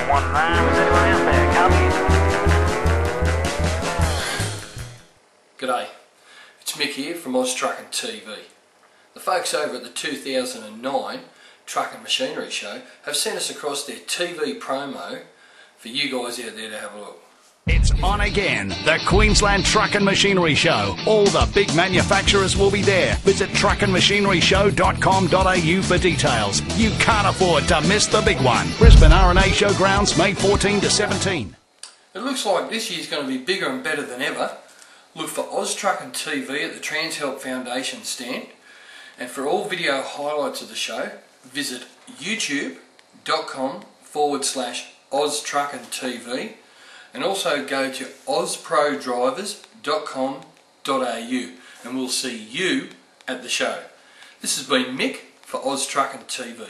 919, was anyone out there? Copy. G'day, it's Mick here from Oz Trucking TV. The folks over at the 2009 Truck and Machinery Show have sent us across their TV promo for you guys out there to have a look. It's on again, the Queensland Truck and Machinery Show. All the big manufacturers will be there. Visit truckandmachineryshow.com.au for details. You can't afford to miss the big one. Brisbane R&A Showgrounds, May 14 to 17. It looks like this year's going to be bigger and better than ever. Look for Oz Trucking TV at the TransHelp Foundation stand. And for all video highlights of the show, visit youtube.com/OzTruckingTV. And also go to ozprodrivers.com.au and we'll see you at the show. This has been Mick for Oz Trucking TV.